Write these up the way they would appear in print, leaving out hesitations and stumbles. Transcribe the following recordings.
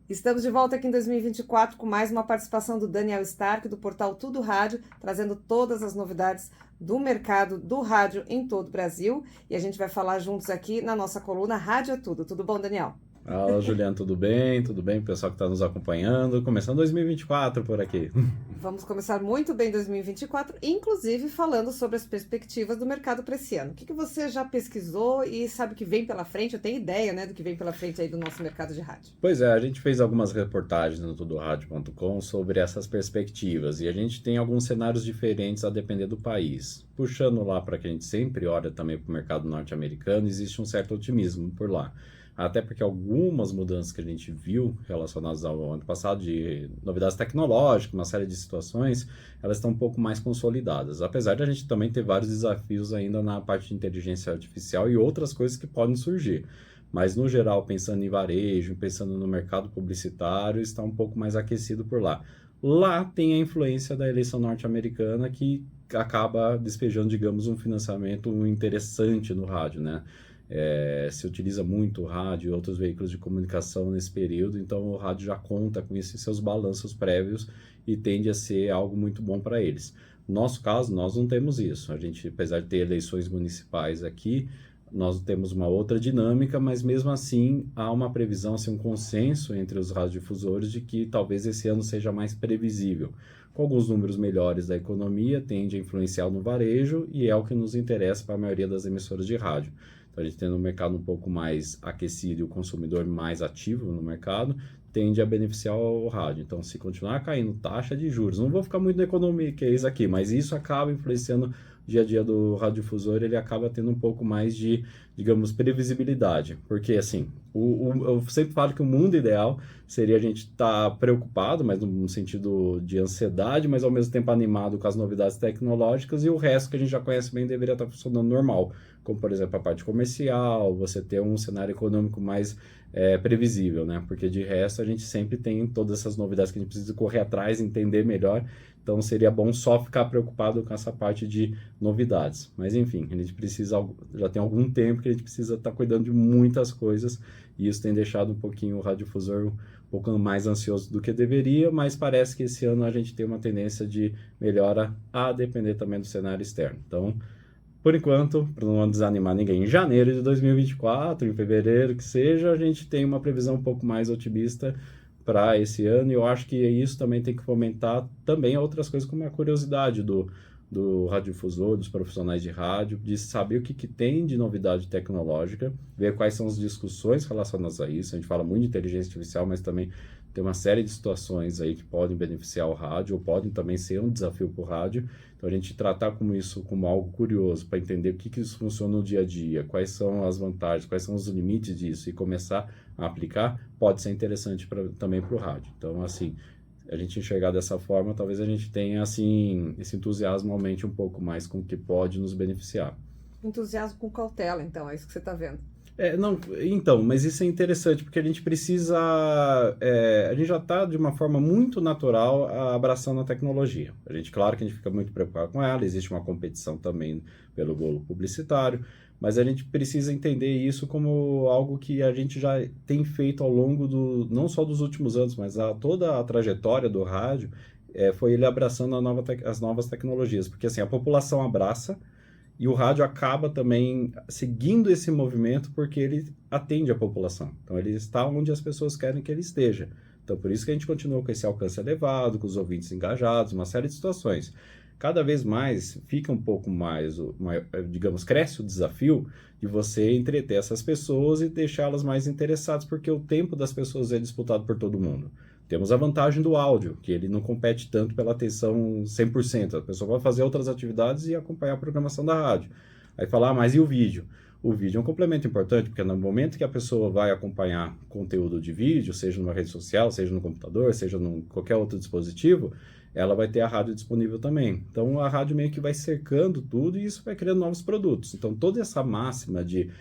Estamos de volta aqui em 2024 com mais uma participação do Daniel Stark, do portal Tudo Rádio, trazendo todas as novidades do mercado do rádio em todo o Brasil. E a gente vai falar juntos aqui na nossa coluna Rádio é Tudo. Tudo bom, Daniel? Fala, Juliano, tudo bem? Tudo bem, pessoal que está nos acompanhando? Começando 2024 por aqui. Vamos começar muito bem 2024, inclusive falando sobre as perspectivas do mercado para esse ano. O que você já pesquisou e sabe que vem pela frente? Eu tenho ideia, né, do que vem pela frente aí do nosso mercado de rádio. Pois é, a gente fez algumas reportagens no tudoradio.com sobre essas perspectivas e a gente tem alguns cenários diferentes a depender do país. Puxando lá para que a gente sempre olha também para o mercado norte-americano, existe um certo otimismo por lá. Até porque algumas mudanças que a gente viu relacionadas ao ano passado, de novidades tecnológicas, uma série de situações, elas estão um pouco mais consolidadas. Apesar de a gente também ter vários desafios ainda na parte de inteligência artificial e outras coisas que podem surgir. Mas, no geral, pensando em varejo, pensando no mercado publicitário, está um pouco mais aquecido por lá. Lá tem a influência da eleição norte-americana que acaba despejando, digamos, um financiamento interessante no rádio, né? Se utiliza muito o rádio e outros veículos de comunicação nesse período, então o rádio já conta com isso em seus balanços prévios e tende a ser algo muito bom para eles. No nosso caso, nós não temos isso. A gente, apesar de ter eleições municipais aqui, nós temos uma outra dinâmica, mas mesmo assim há uma previsão, assim, um consenso entre os radiodifusores de que talvez esse ano seja mais previsível. Com alguns números melhores da economia, tende a influenciar no varejo e é o que nos interessa para a maioria das emissoras de rádio. Então, a gente tendo um mercado um pouco mais aquecido e o consumidor mais ativo no mercado, tende a beneficiar o rádio. Então, se continuar caindo taxa de juros, não vou ficar muito na economia, que é isso aqui, mas isso acaba influenciando o dia a dia do radiodifusor, ele acaba tendo um pouco mais de, digamos, previsibilidade. Porque, assim, eu sempre falo que o mundo ideal seria a gente estar preocupado, mas no sentido de ansiedade, mas ao mesmo tempo animado com as novidades tecnológicas e o resto que a gente já conhece bem deveria estar funcionando normal, como, por exemplo, a parte comercial, você ter um cenário econômico mais previsível, né? Porque de resto a gente sempre tem todas essas novidades que a gente precisa correr atrás, entender melhor. Então seria bom só ficar preocupado com essa parte de novidades. Mas enfim, a gente precisa, já tem algum tempo que a gente precisa estar cuidando de muitas coisas e isso tem deixado um pouquinho o radiodifusor um pouco mais ansioso do que deveria, mas parece que esse ano a gente tem uma tendência de melhora a depender também do cenário externo. Então, por enquanto, para não desanimar ninguém, em janeiro de 2024, em fevereiro, que seja, a gente tem uma previsão um pouco mais otimista para esse ano, e eu acho que isso também tem que fomentar também outras coisas, como a curiosidade do radiodifusor, dos profissionais de rádio, de saber o que tem de novidade tecnológica, ver quais são as discussões relacionadas a isso. A gente fala muito de inteligência artificial, mas também tem uma série de situações aí que podem beneficiar o rádio ou podem também ser um desafio para o rádio. Então, a gente tratar como isso como algo curioso, para entender o que isso funciona no dia a dia, quais são as vantagens, quais são os limites disso e começar a aplicar, pode ser interessante também para o rádio. Então, assim, a gente enxergar dessa forma, talvez a gente tenha, assim, esse entusiasmo aumente um pouco mais com o que pode nos beneficiar. Entusiasmo com cautela, então, é isso que você está vendo. Não, então, mas isso é interessante, porque a gente precisa, a gente já está de uma forma muito natural abraçando a tecnologia. A gente, claro que a gente fica muito preocupado com ela, existe uma competição também pelo bolo publicitário, mas a gente precisa entender isso como algo que a gente já tem feito ao longo não só dos últimos anos, mas toda a trajetória do rádio, foi ele abraçando as novas tecnologias, porque assim, a população abraça, e o rádio acaba também seguindo esse movimento porque ele atende a população. Então, ele está onde as pessoas querem que ele esteja. Então, por isso que a gente continua com esse alcance elevado, com os ouvintes engajados, uma série de situações. Cada vez mais fica um pouco mais, digamos, cresce o desafio de você entreter essas pessoas e deixá-las mais interessadas, porque o tempo das pessoas é disputado por todo mundo. Temos a vantagem do áudio, que ele não compete tanto pela atenção 100%. A pessoa vai fazer outras atividades e acompanhar a programação da rádio. Aí falar, mas e o vídeo? O vídeo é um complemento importante, porque no momento que a pessoa vai acompanhar conteúdo de vídeo, seja numa rede social, seja no computador, seja em qualquer outro dispositivo, ela vai ter a rádio disponível também. Então, a rádio meio que vai cercando tudo e isso vai criando novos produtos. Então, toda essa máxima de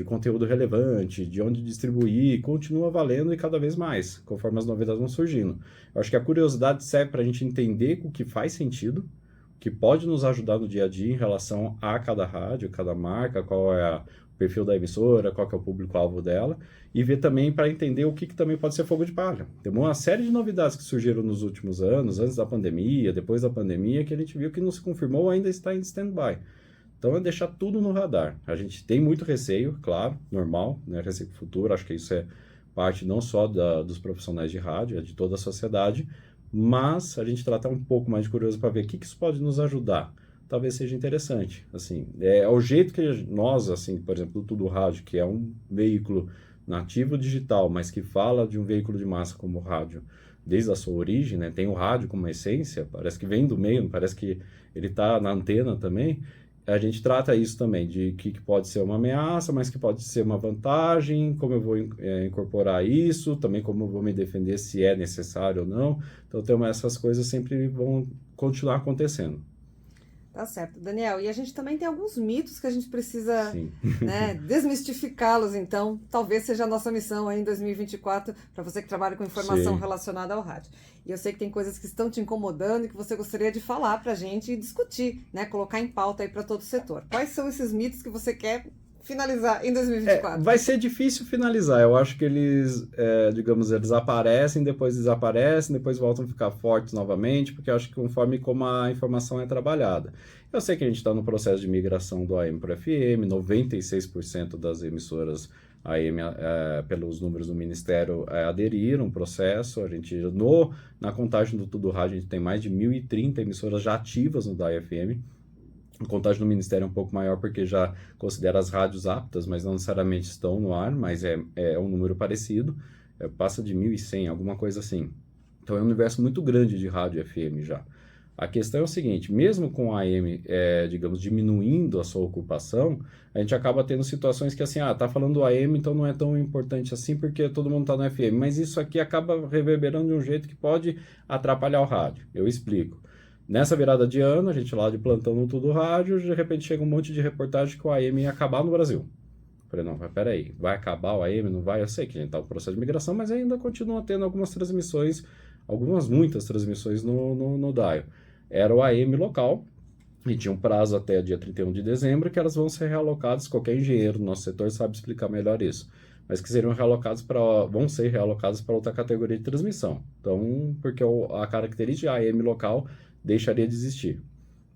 conteúdo relevante, de onde distribuir, continua valendo e cada vez mais, conforme as novidades vão surgindo. Eu acho que a curiosidade serve para a gente entender o que faz sentido, o que pode nos ajudar no dia a dia em relação a cada rádio, cada marca, qual é perfil da emissora, qual que é o público-alvo dela, e ver também para entender o que também pode ser fogo de palha. Tem uma série de novidades que surgiram nos últimos anos, antes da pandemia, depois da pandemia, que a gente viu que não se confirmou ou ainda está em stand-by. Então é deixar tudo no radar. A gente tem muito receio, claro, normal, né? Receio futuro, acho que isso é parte não só dos profissionais de rádio, é de toda a sociedade, mas a gente trata um pouco mais de curioso para ver o que isso pode nos ajudar. Talvez seja interessante. Assim, é o jeito que nós, assim, por exemplo, do Tudo Rádio, que é um veículo nativo digital, mas que fala de um veículo de massa como o rádio, desde a sua origem, né? Tem o rádio como essência, parece que vem do meio, parece que ele está na antena também. A gente trata isso também, de que pode ser uma ameaça, mas que pode ser uma vantagem, como eu vou incorporar isso, também como eu vou me defender se é necessário ou não. Então, essas coisas sempre vão continuar acontecendo. Tá certo, Daniel. E a gente também tem alguns mitos que a gente precisa, Sim. né, desmistificá-los, então talvez seja a nossa missão aí em 2024, para você que trabalha com informação Sim. relacionada ao rádio. E eu sei que tem coisas que estão te incomodando e que você gostaria de falar para a gente e discutir, né, colocar em pauta aí para todo o setor. Quais são esses mitos que você quer finalizar em 2024? Vai ser difícil finalizar. Eu acho que eles, digamos, eles aparecem, depois desaparecem, depois voltam a ficar fortes novamente, porque eu acho que conforme como a informação é trabalhada. Eu sei que a gente está no processo de migração do AM para o FM, 96% das emissoras AM, pelos números do Ministério, aderiram ao processo. A gente, na contagem do Tudo Rádio, a gente tem mais de 1.030 emissoras já ativas no DAI FM. A contagem do Ministério é um pouco maior porque já considera as rádios aptas, mas não necessariamente estão no ar, mas é um número parecido, passa de 1.100, alguma coisa assim. Então é um universo muito grande de rádio FM já. A questão é o seguinte, mesmo com a AM, digamos, diminuindo a sua ocupação, a gente acaba tendo situações que assim, tá falando do AM, então não é tão importante assim porque todo mundo está no FM, mas isso aqui acaba reverberando de um jeito que pode atrapalhar o rádio. Eu explico. Nessa virada de ano, a gente lá de plantão no Tudo Rádio, de repente chega um monte de reportagem que o AM ia acabar no Brasil. Falei, não, mas peraí, vai acabar o AM? Não vai? Eu sei que a gente está no processo de migração, mas ainda continua tendo algumas transmissões, muitas transmissões no Dial. Era o AM local, e tinha um prazo até dia 31 de dezembro, que elas vão ser realocadas, qualquer engenheiro do nosso setor sabe explicar melhor isso, mas que vão ser realocadas para outra categoria de transmissão. Então, porque a característica AM local deixaria de existir.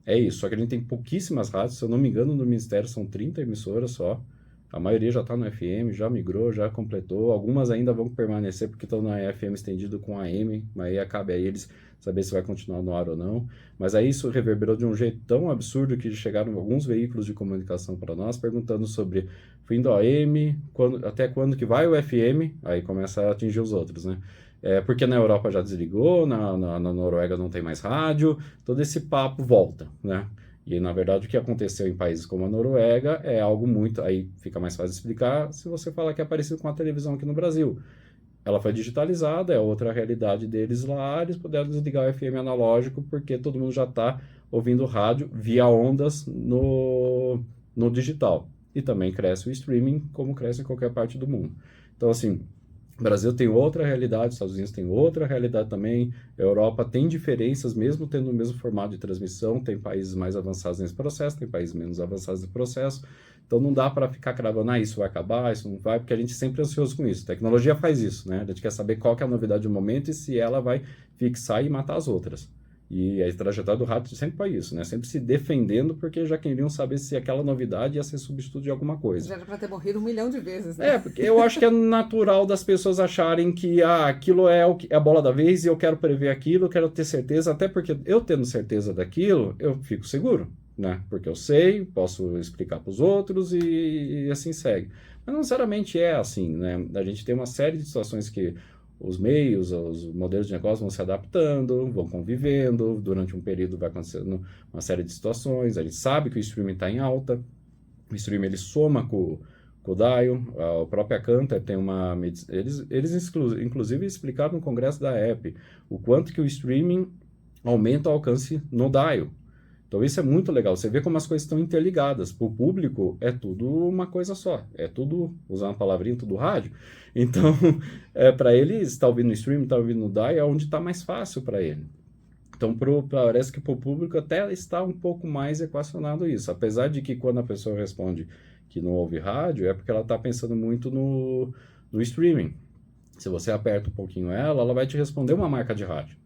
É isso, só que a gente tem pouquíssimas rádios, se eu não me engano, no Ministério são 30 emissoras só, a maioria já está no FM, já migrou, já completou, algumas ainda vão permanecer porque estão na FM estendido com AM, mas aí cabe a eles saber se vai continuar no ar ou não, mas aí isso reverberou de um jeito tão absurdo que chegaram alguns veículos de comunicação para nós perguntando sobre fim do AM, até quando que vai o FM, aí começa a atingir os outros, né? Porque na Europa já desligou, na Noruega não tem mais rádio, todo esse papo volta, né? E, na verdade, o que aconteceu em países como a Noruega é algo muito... Aí fica mais fácil de explicar se você fala que é parecido com a televisão aqui no Brasil. Ela foi digitalizada, é outra realidade deles lá, eles puderam desligar o FM analógico porque todo mundo já está ouvindo rádio via ondas no digital. E também cresce o streaming, como cresce em qualquer parte do mundo. Então, assim... O Brasil tem outra realidade, os Estados Unidos tem outra realidade também, a Europa tem diferenças, mesmo tendo o mesmo formato de transmissão, tem países mais avançados nesse processo, tem países menos avançados nesse processo, então não dá para ficar cravando, isso vai acabar, isso não vai, porque a gente sempre é ansioso com isso. A tecnologia faz isso, né? A gente quer saber qual que é a novidade do momento e se ela vai fixar e matar as outras. E a trajetória do rádio sempre foi isso, né? Sempre se defendendo, porque já queriam saber se aquela novidade ia ser substituto de alguma coisa. Já era para ter morrido 1 milhão de vezes, né? Porque eu acho que é natural das pessoas acharem que aquilo é a bola da vez e eu quero prever aquilo, eu quero ter certeza, até porque eu tendo certeza daquilo, eu fico seguro, né? Porque eu sei, posso explicar para os outros e assim segue. Mas não necessariamente é assim, né? A gente tem uma série de situações que os meios, os modelos de negócio vão se adaptando, vão convivendo, durante um período vai acontecendo uma série de situações, a gente sabe que o streaming está em alta, o streaming ele soma com o Dial, a própria Kantar tem uma... Eles inclusive explicaram no congresso da App o quanto que o streaming aumenta o alcance no Dial. Então isso é muito legal, você vê como as coisas estão interligadas. Para o público é tudo uma coisa só, é tudo, usar uma palavrinha, tudo rádio. Então, para eles, está ouvindo no stream, está ouvindo no Dial, é onde está mais fácil para ele. Então, parece que para o público até está um pouco mais equacionado isso. Apesar de que quando a pessoa responde que não ouve rádio, é porque ela está pensando muito no streaming. Se você aperta um pouquinho ela vai te responder uma marca de rádio.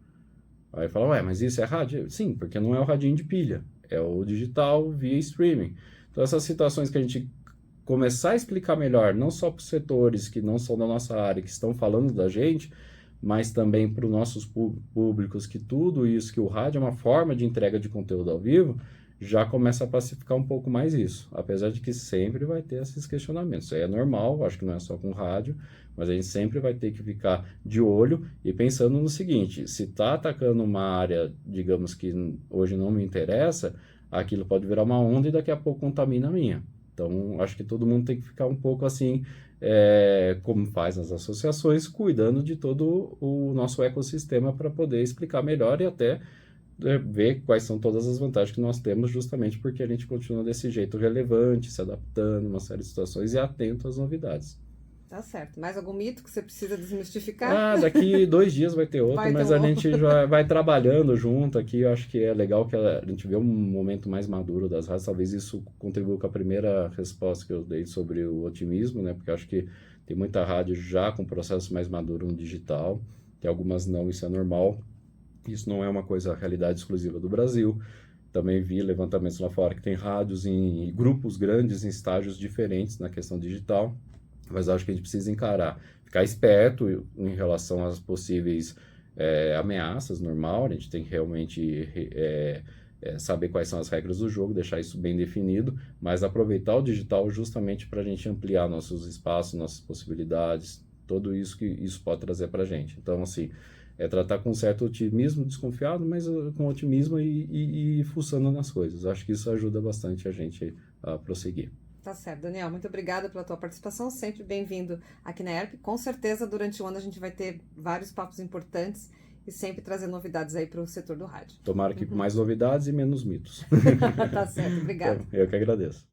Aí fala, ué, mas isso é rádio? Sim, porque não é o radinho de pilha, é o digital via streaming. Então essas situações que a gente começar a explicar melhor, não só para os setores que não são da nossa área, que estão falando da gente, mas também para os nossos públicos, que tudo isso, que o rádio é uma forma de entrega de conteúdo ao vivo, já começa a pacificar um pouco mais isso. Apesar de que sempre vai ter esses questionamentos. Isso aí é normal, acho que não é só com rádio, mas a gente sempre vai ter que ficar de olho e pensando no seguinte, se está atacando uma área, digamos que hoje não me interessa, aquilo pode virar uma onda e daqui a pouco contamina a minha. Então, acho que todo mundo tem que ficar um pouco assim, como faz nas associações, cuidando de todo o nosso ecossistema para poder explicar melhor e até ver quais são todas as vantagens que nós temos, justamente porque a gente continua desse jeito relevante, se adaptando a uma série de situações e atento às novidades. Tá certo. Mais algum mito que você precisa desmistificar? Daqui 2 dias vai ter outro, mas a gente já vai trabalhando junto aqui. Eu acho que é legal que a gente vê um momento mais maduro das rádios. Talvez isso contribua com a primeira resposta que eu dei sobre o otimismo, né? Porque eu acho que tem muita rádio já com processo mais maduro no digital, tem algumas não, isso é normal. Isso não é uma coisa, realidade exclusiva do Brasil. Também vi levantamentos lá fora que tem rádios em grupos grandes, em estágios diferentes na questão digital. Mas acho que a gente precisa encarar, ficar esperto em relação às possíveis ameaças, normal, a gente tem que realmente saber quais são as regras do jogo, deixar isso bem definido, mas aproveitar o digital justamente para a gente ampliar nossos espaços, nossas possibilidades, tudo isso que isso pode trazer para a gente. Então, assim, tratar com um certo otimismo, desconfiado, mas com otimismo e fuçando nas coisas. Acho que isso ajuda bastante a gente a prosseguir. Tá certo, Daniel, muito obrigada pela tua participação, sempre bem-vindo aqui na ERP. Com certeza, durante o ano a gente vai ter vários papos importantes e sempre trazer novidades aí para o setor do rádio. Tomara que mais novidades e menos mitos. Tá certo, obrigada. Eu que agradeço.